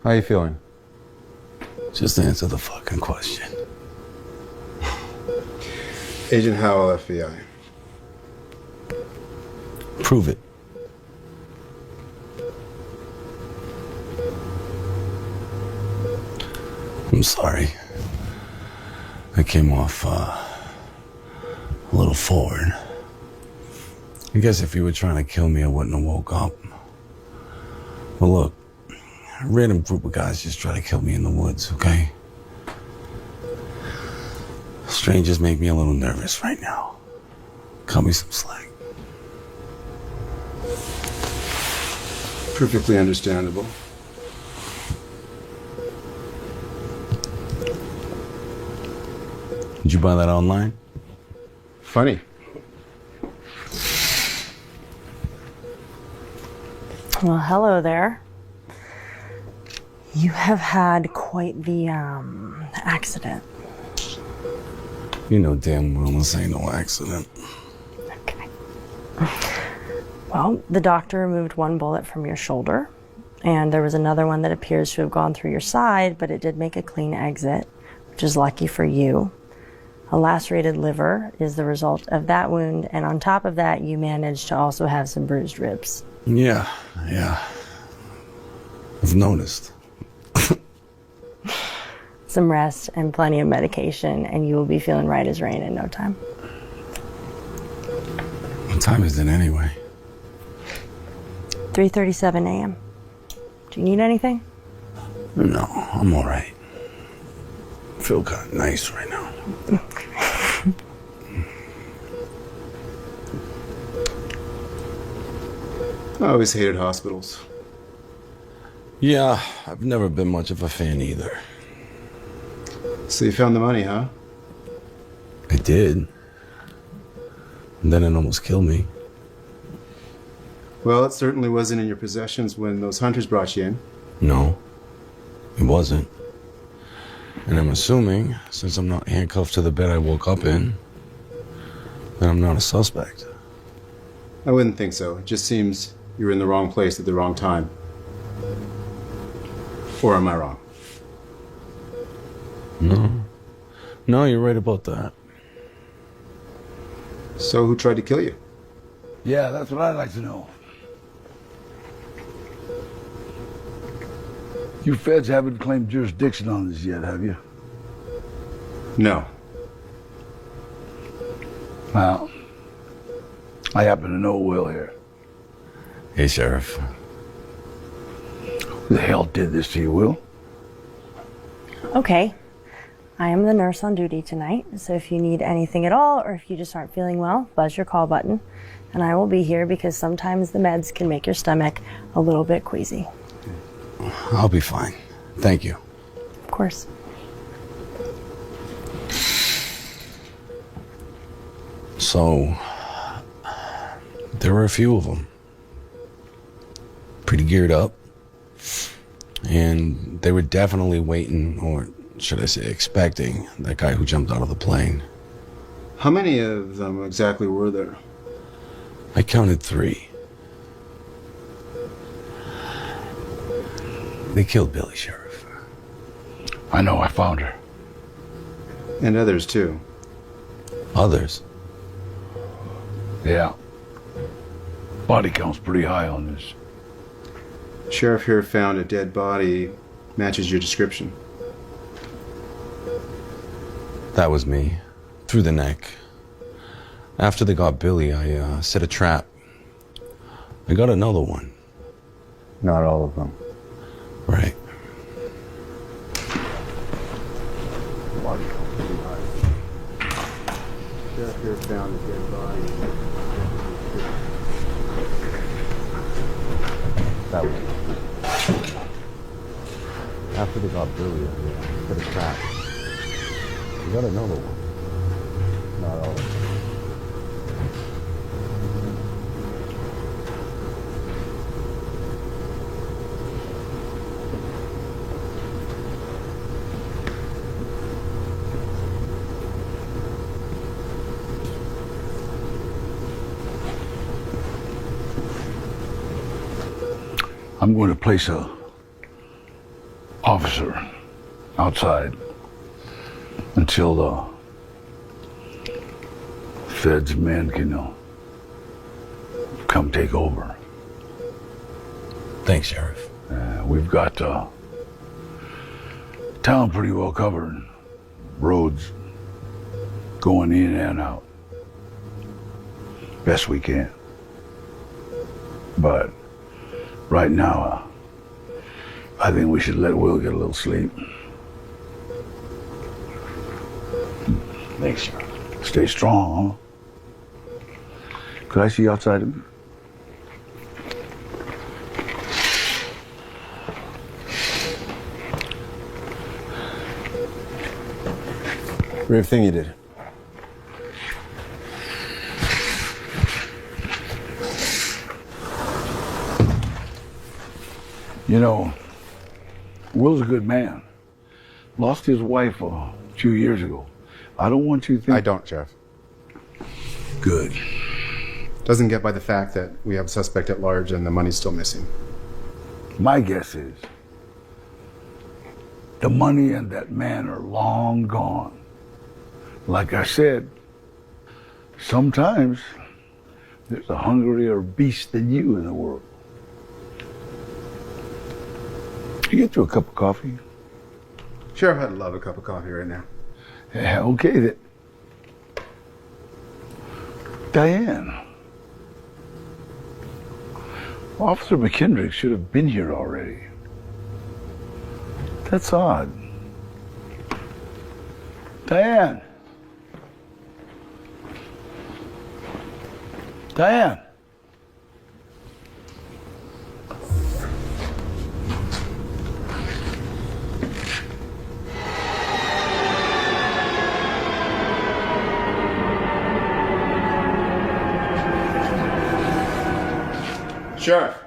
How you feeling? Just answer the fucking question. Agent Howell, FBI. Prove it. I'm sorry. I came off a little forward. I guess if you were trying to kill me, I wouldn't have woke up. Well, look, a random group of guys just try to kill me in the woods, okay? Strangers make me a little nervous right now. Cut me some slack. Perfectly understandable. Did you buy that online? Funny. Well, hello there. You have had quite the accident. You know damn well this ain't no accident. Well, the doctor removed one bullet from your shoulder, and there was another one that appears to have gone through your side, but it did make a clean exit, which is lucky for you. A lacerated liver is the result of that wound, and on top of that, you managed to also have some bruised ribs. Yeah. I've noticed. Some rest and plenty of medication, and you will be feeling right as rain in no time. What time is it anyway? 3:37 a.m. Do you need anything? No, I'm all right. I feel kind of nice right now. I always hated hospitals. Yeah, I've never been much of a fan either. So you found the money, huh? I did. And then it almost killed me. Well, it certainly wasn't in your possessions when those hunters brought you in. No, it wasn't. And I'm assuming, since I'm not handcuffed to the bed I woke up in, that I'm not a suspect. I wouldn't think so. It just seems you were in the wrong place at the wrong time. Or am I wrong? No, you're right about that. So who tried to kill you? Yeah, that's what I'd like to know. You feds haven't claimed jurisdiction on this yet, have you? No. Well, I happen to know Will here. Hey, Sheriff. Who the hell did this to you, Will? Okay. I am the nurse on duty tonight, so if you need anything at all, or if you just aren't feeling well, buzz your call button, and I will be here because sometimes the meds can make your stomach a little bit queasy. I'll be fine. Thank you. Of course. So, there were a few of them. Pretty geared up. And they were definitely waiting, or should I say expecting, that guy who jumped out of the plane. How many of them exactly were there? I counted 3. They killed Billy, Sheriff. I know, I found her. And others too. Others? Yeah. Body count's pretty high on this. Sheriff here found a dead body matches your description. That was me. Through the neck. After they got Billy, I set a trap. I got another one. Not all of them. Right. Sheriff here found a dead body. That was after they got Billy, I set a trap. We got another one. Not all of them. I'm going to place a officer outside until the feds men can come take over. Thanks, Sheriff. We've got town pretty well covered. Roads going in and out. Best we can. But right now, I think we should let Will get a little sleep. Thanks, sir. Stay strong, huh? Could I see you outside? Brave thing you did. You know, Will's a good man. Lost his wife a few years ago. I don't want you to think... I don't, Sheriff. Good. Doesn't get by the fact that we have a suspect at large and the money's still missing. My guess is the money and that man are long gone. Like I said, sometimes there's a hungrier beast than you in the world. Can you get you a cup of coffee? Sheriff, I'd love a cup of coffee right now. Yeah, okay then. Diane. Officer McKendrick should have been here already. That's odd. Diane. Diane. Sheriff.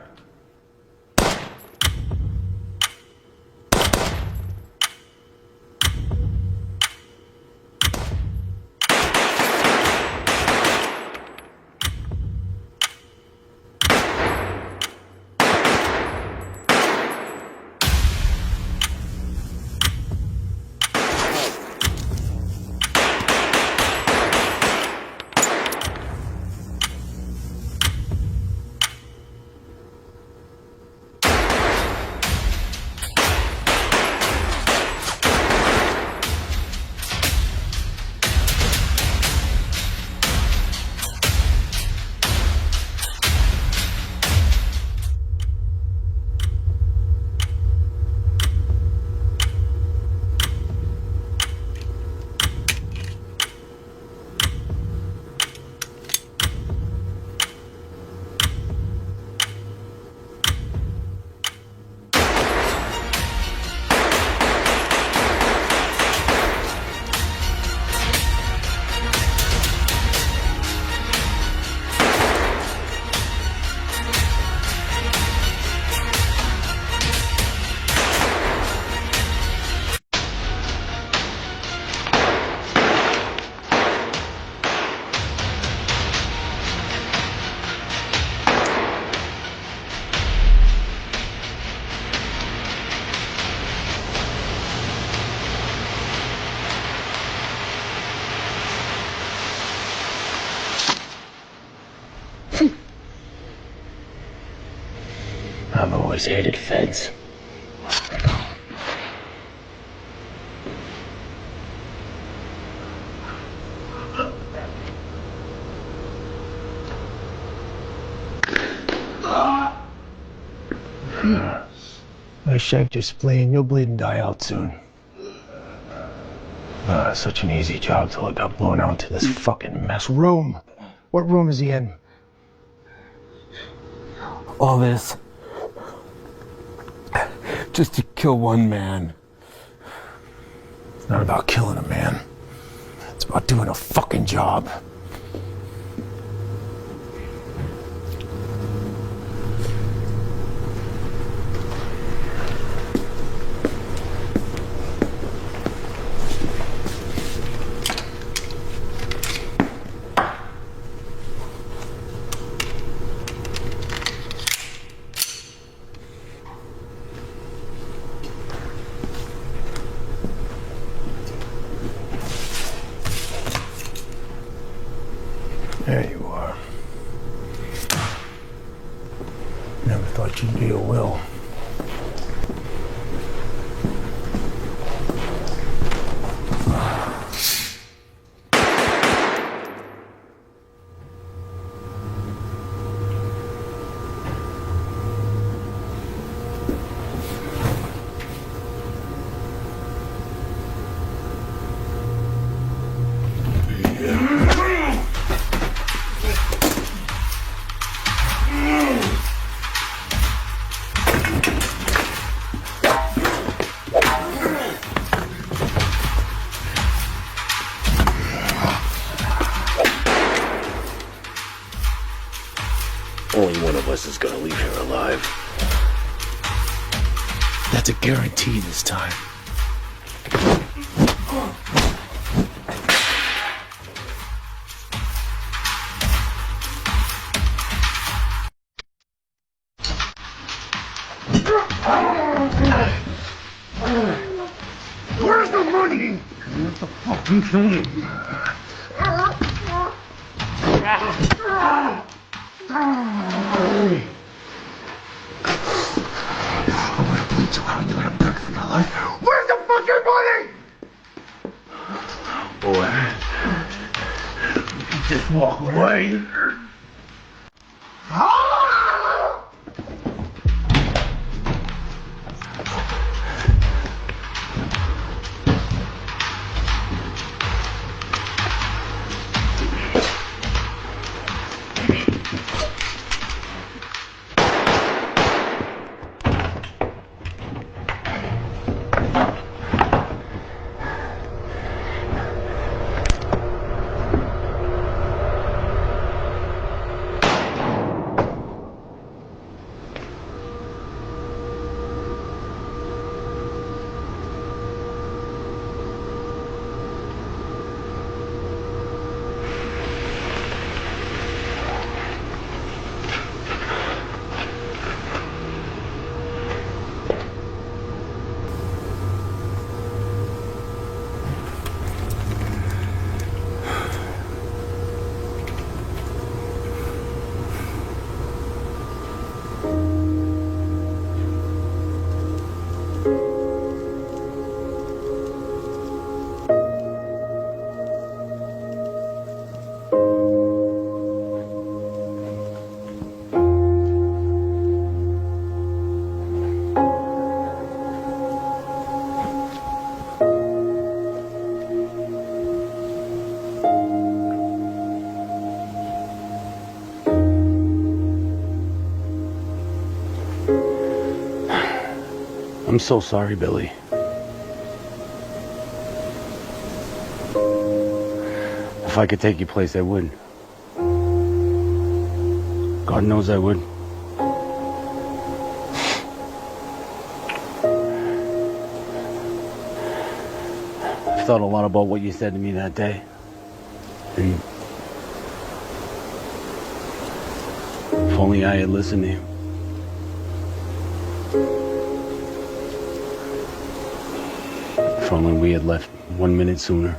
I've always hated feds. I shanked your spleen. You'll bleed and die out soon. Such an easy job till it got blown out into this fucking mess. Room! What room is he in? All this just to kill one man. It's not about killing a man. It's about doing a fucking job. There you are. Never thought you'd be a Will. else is gonna leave here alive. That's a guarantee this time. Where's the money? What the fucking thing? Where's the fucking money? Boy, you just walk away. I'm so sorry, Billy. If I could take your place, I would. God knows I would. I've thought a lot about what you said to me that day. And if only I had listened to you. If only we had left 1 minute sooner.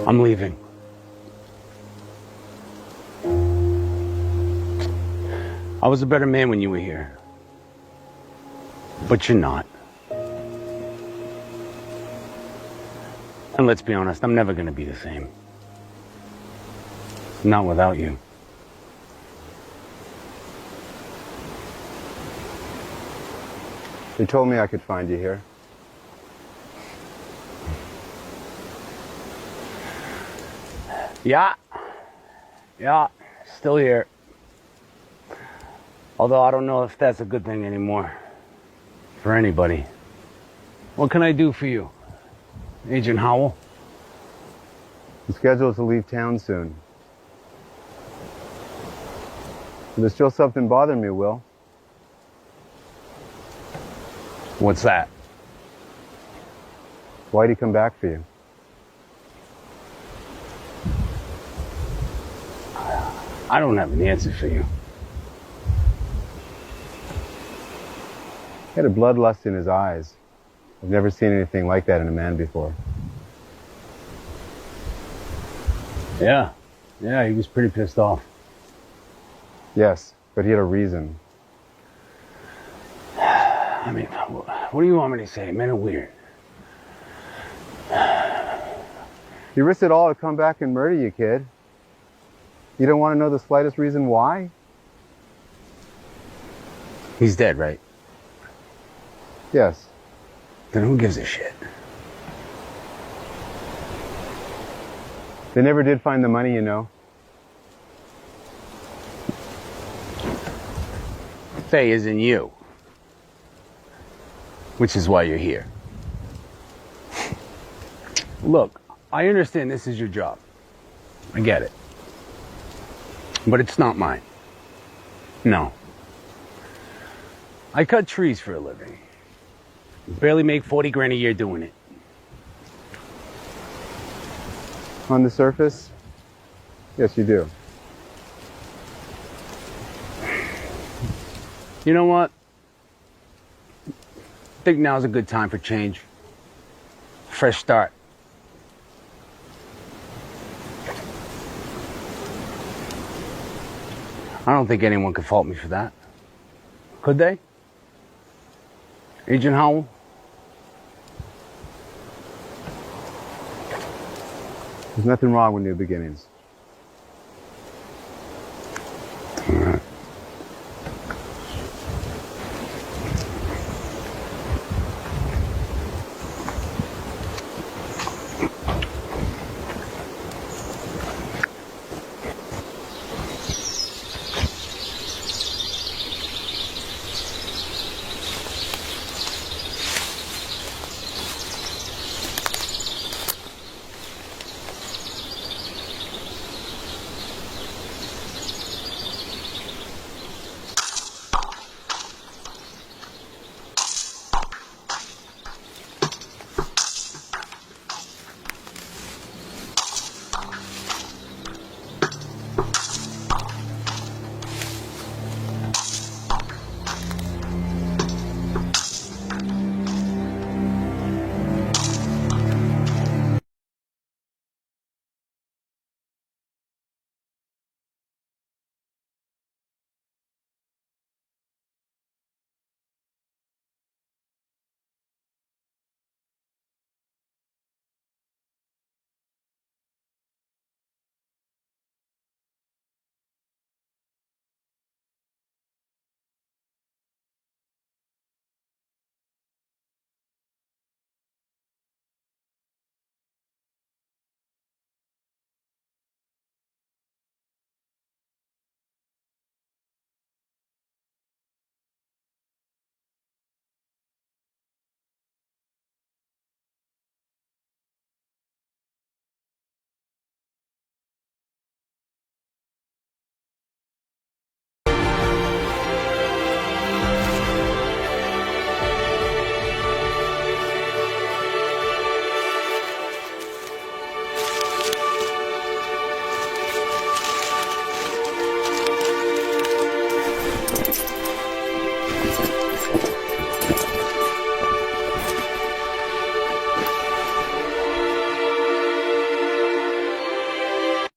I'm leaving. I was a better man when you were here. But you're not. And let's be honest, I'm never gonna be the same. Not without you. They told me I could find you here. Yeah, still here. Although I don't know if that's a good thing anymore. For anybody. What can I do for you, Agent Howell? I'm scheduled to leave town soon. But there's still something bothering me, Will. What's that? Why'd he come back for you? I don't have an answer for you. He had a bloodlust in his eyes. I've never seen anything like that in a man before. Yeah, he was pretty pissed off. Yes, but he had a reason. I mean, what do you want me to say? Men are weird. You risked it all to come back and murder you, kid. You don't want to know the slightest reason why? He's dead, right? Yes. Then who gives a shit? They never did find the money, you know. Faye isn't you. Which is why you're here. Look, I understand this is your job. I get it. But it's not mine. No. I cut trees for a living. Barely make 40 grand a year doing it. On the surface, yes, you do. You know what? I think now's a good time for change. Fresh start. I don't think anyone could fault me for that. Could they? Agent Howell? There's nothing wrong with new beginnings.